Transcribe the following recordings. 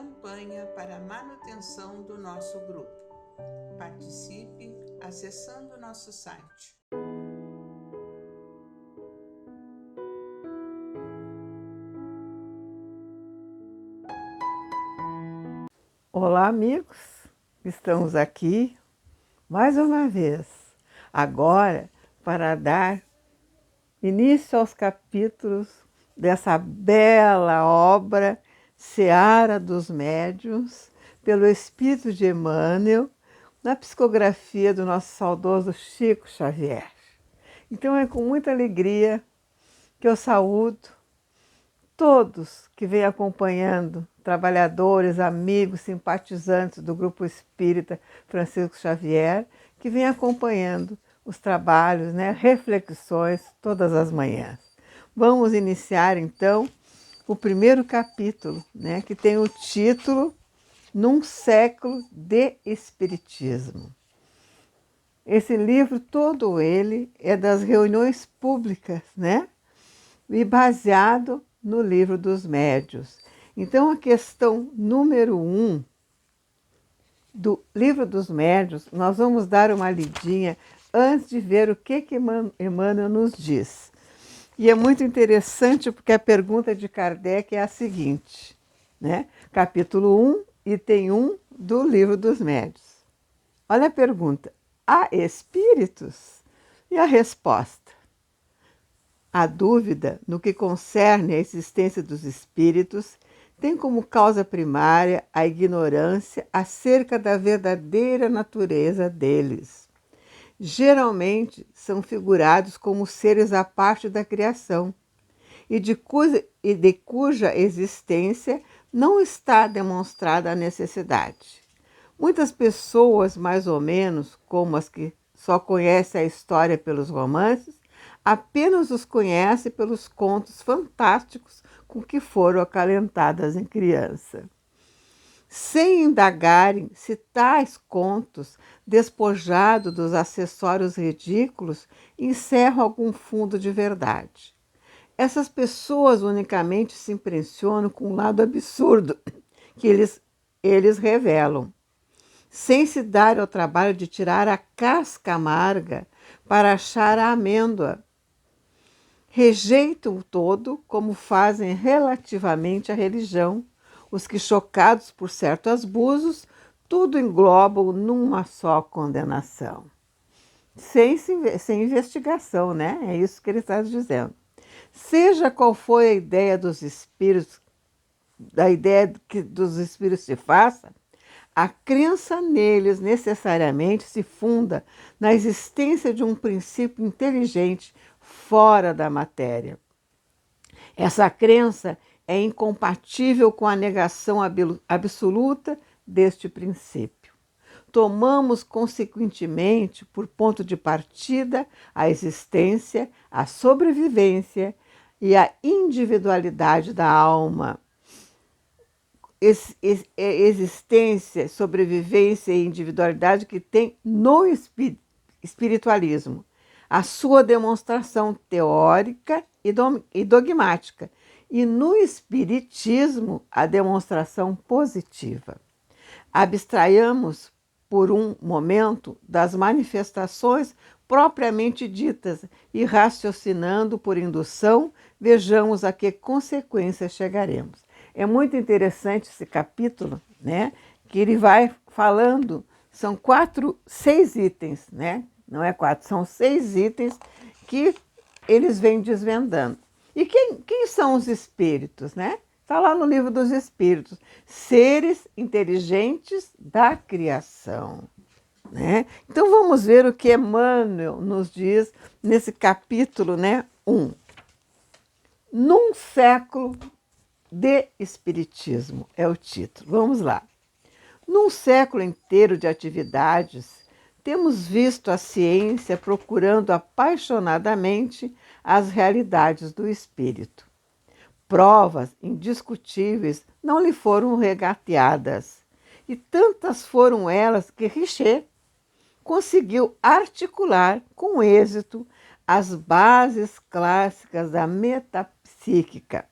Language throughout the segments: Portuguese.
campanha para a manutenção do nosso grupo. Participe acessando nosso site. Olá, amigos! Estamos aqui mais uma vez, agora para dar início aos capítulos dessa bela obra Seara dos Médiuns, pelo Espírito de Emmanuel, na psicografia do nosso saudoso Chico Xavier. Então é com muita alegria que eu saúdo todos que vêm acompanhando, trabalhadores, amigos, simpatizantes do Grupo Espírita Francisco Xavier, que vêm acompanhando os trabalhos, reflexões, todas as manhãs. Vamos iniciar, então, o primeiro capítulo, que tem o título Num Século de Espiritismo. Esse livro, todo ele, é das reuniões públicas, e baseado no Livro dos Médiuns. Então, a questão número 1 do Livro dos Médiuns, nós vamos dar uma lidinha antes de ver o que Emmanuel nos diz. E é muito interessante porque a pergunta de Kardec é a seguinte, capítulo 1, item 1 do Livro dos Médiuns. Olha a pergunta: há espíritos? E a resposta: a dúvida no que concerne à existência dos espíritos tem como causa primária a ignorância acerca da verdadeira natureza deles. Geralmente são figurados como seres à parte da criação e de cuja existência não está demonstrada a necessidade. Muitas pessoas, mais ou menos, como as que só conhecem a história pelos romances, apenas os conhecem pelos contos fantásticos com que foram acalentadas em criança. Sem indagarem se tais contos, despojados dos acessórios ridículos, encerram algum fundo de verdade. Essas pessoas unicamente se impressionam com o lado absurdo que eles revelam, sem se dar ao trabalho de tirar a casca amarga para achar a amêndoa. Rejeitam o todo, como fazem relativamente à religião, os que, chocados por certos abusos, tudo englobam numa só condenação. Sem investigação, É isso que ele está dizendo. Seja qual foi a ideia dos espíritos, da ideia que dos espíritos se faça, a crença neles necessariamente se funda na existência de um princípio inteligente fora da matéria. Essa crença é incompatível com a negação absoluta deste princípio. Tomamos, consequentemente, por ponto de partida a existência, a sobrevivência e a individualidade da alma. Existência, sobrevivência e individualidade que tem no espiritualismo a sua demonstração teórica e dogmática, e no espiritismo a demonstração positiva. Abstraiamos por um momento das manifestações propriamente ditas e, raciocinando por indução, vejamos a que consequências chegaremos. É muito interessante esse capítulo, que ele vai falando, são 6 itens, Não é 4, são 6 itens que eles vêm desvendando. E quem são os espíritos, Está lá no Livro dos Espíritos, seres inteligentes da criação. Então vamos ver o que Emmanuel nos diz nesse capítulo 1. Num século de Espiritismo é o título. Vamos lá. Num século inteiro de atividades, temos visto a ciência procurando apaixonadamente as realidades do espírito. Provas indiscutíveis não lhe foram regateadas, e tantas foram elas que Richer conseguiu articular com êxito as bases clássicas da metapsíquica,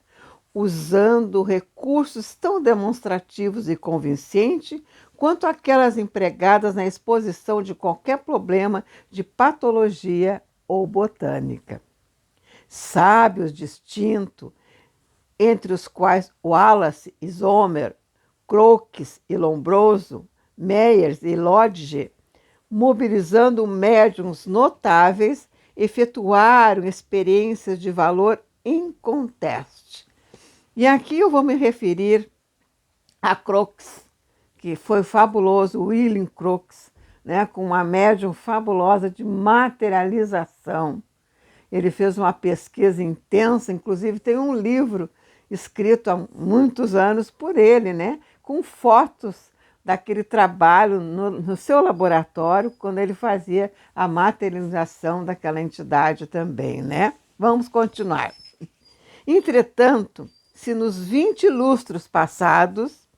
usando recursos tão demonstrativos e convincentes quanto aquelas empregadas na exposição de qualquer problema de patologia ou botânica. Sábios distintos, entre os quais Wallace e Sommer, Crookes e Lombroso, Meyers e Lodge, mobilizando médiuns notáveis, efetuaram experiências de valor inconteste. E aqui eu vou me referir a Crookes, que foi fabuloso, William Crookes, né, com uma médium fabulosa de materialização. Ele fez uma pesquisa intensa, inclusive tem um livro escrito há muitos anos por ele, né, com fotos daquele trabalho no seu laboratório, quando ele fazia a materialização daquela entidade também, né? Vamos continuar. Entretanto, se nos 20 lustros passados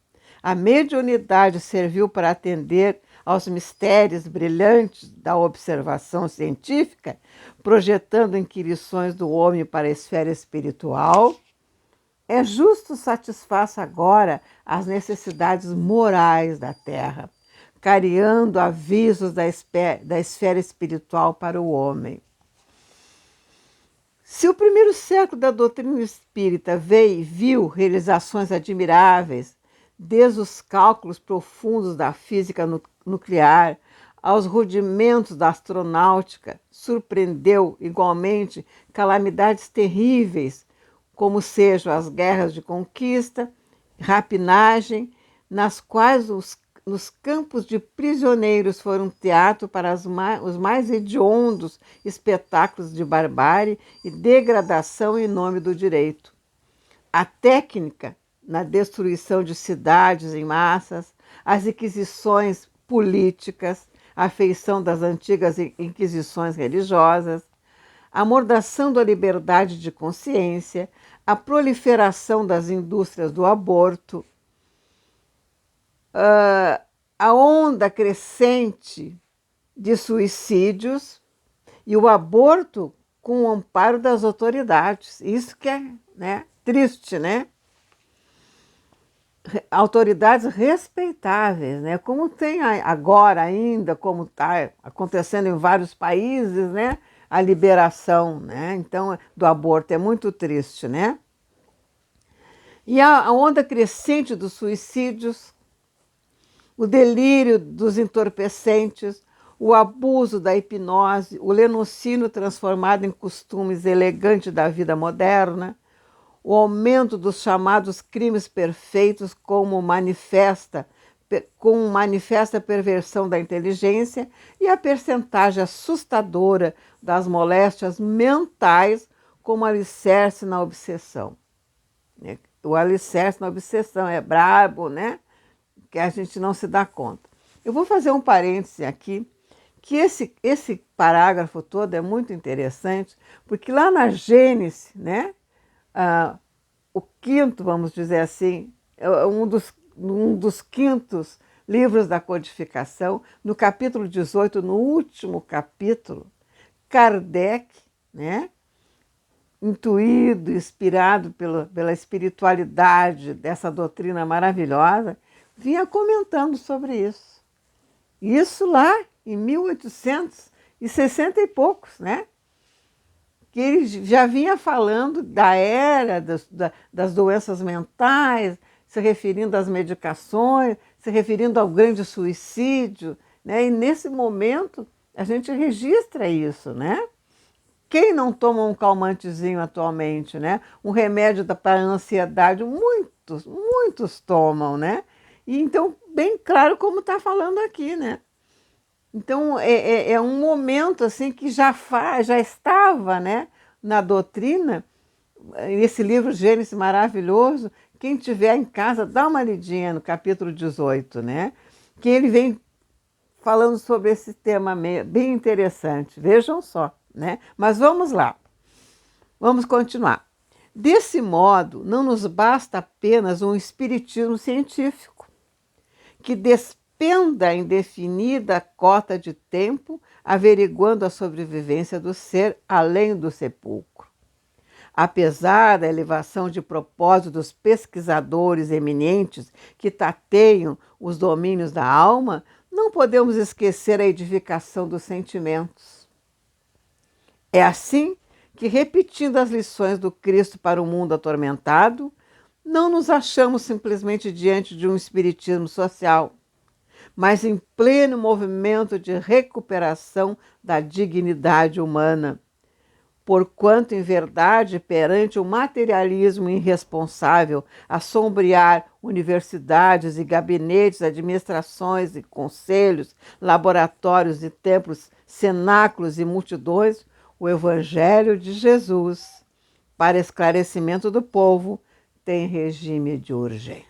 a mediunidade serviu para atender aos mistérios brilhantes da observação científica, projetando inquirições do homem para a esfera espiritual, é justo satisfaça agora as necessidades morais da Terra, careando avisos da esfera espiritual para o homem. Se o primeiro século da doutrina espírita viu realizações admiráveis, desde os cálculos profundos da física nuclear aos rudimentos da astronáutica, surpreendeu igualmente calamidades terríveis, como sejam as guerras de conquista, rapinagem, nas quais os campos de prisioneiros foram teatro para os mais hediondos espetáculos de barbárie e degradação em nome do direito. A técnica na destruição de cidades em massas, as inquisições políticas, a feição das antigas inquisições religiosas, a mordação da liberdade de consciência, a proliferação das indústrias do aborto, a onda crescente de suicídios e o aborto com o amparo das autoridades. Isso que é, né, triste, né? Autoridades respeitáveis, né? Como tem agora ainda, como está acontecendo em vários países, né? A liberação, né? Então, do aborto é muito triste, né? E a onda crescente dos suicídios, o delírio dos entorpecentes, o abuso da hipnose, o lenocínio transformado em costumes elegantes da vida moderna, o aumento dos chamados crimes perfeitos com manifesta perversão da inteligência e a percentagem assustadora das moléstias mentais como alicerce na obsessão. O alicerce na obsessão é brabo, né? Que a gente não se dá conta. Eu vou fazer um parêntese aqui, que esse parágrafo todo é muito interessante, porque lá na Gênesis, né? O quinto, vamos dizer assim, um dos quintos livros da codificação, no capítulo 18, no último capítulo, Kardec, né, intuído, inspirado pela espiritualidade dessa doutrina maravilhosa, vinha comentando sobre isso. Isso lá em 1860 e poucos, né? Que ele já vinha falando da era das doenças mentais, se referindo às medicações, se referindo ao grande suicídio, né? E nesse momento a gente registra isso, né? Quem não toma um calmantezinho atualmente, né? Um remédio para a ansiedade, muitos tomam, né? E então, bem claro como está falando aqui, né? Então, é um momento assim que já estava, né, na doutrina, esse livro Gênesis maravilhoso. Quem tiver em casa, dá uma lidinha no capítulo 18, né? Que ele vem falando sobre esse tema bem interessante. Vejam só, né? Mas vamos lá, vamos continuar. Desse modo, não nos basta apenas um espiritismo científico, que despenda a indefinida cota de tempo averiguando a sobrevivência do ser além do sepulcro. Apesar da elevação de propósito dos pesquisadores eminentes que tateiam os domínios da alma, não podemos esquecer a edificação dos sentimentos. É assim que, repetindo as lições do Cristo para o mundo atormentado, não nos achamos simplesmente diante de um espiritismo social, mas em pleno movimento de recuperação da dignidade humana. Porquanto, em verdade, perante o materialismo irresponsável, a sombrear universidades e gabinetes, administrações e conselhos, laboratórios e templos, cenáculos e multidões, o Evangelho de Jesus, para esclarecimento do povo, tem regime de urgência.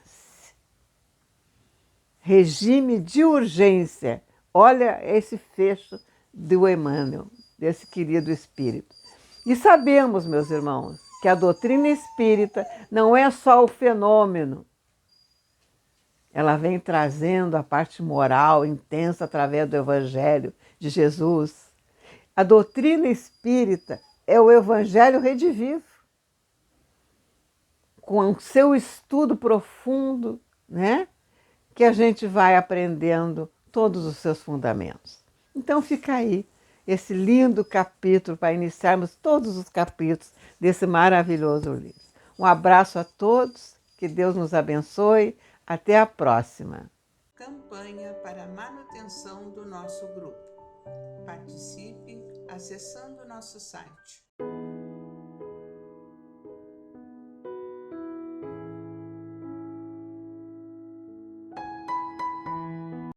Regime de urgência. Olha esse fecho do Emmanuel, desse querido espírito. E sabemos, meus irmãos, que a doutrina espírita não é só o fenômeno. Ela vem trazendo a parte moral intensa através do Evangelho de Jesus. A doutrina espírita é o Evangelho redivivo, com o seu estudo profundo, né? Que a gente vai aprendendo todos os seus fundamentos. Então fica aí esse lindo capítulo para iniciarmos todos os capítulos desse maravilhoso livro. Um abraço a todos, que Deus nos abençoe. Até a próxima. Campanha para a manutenção do nosso grupo. Participe acessando nosso site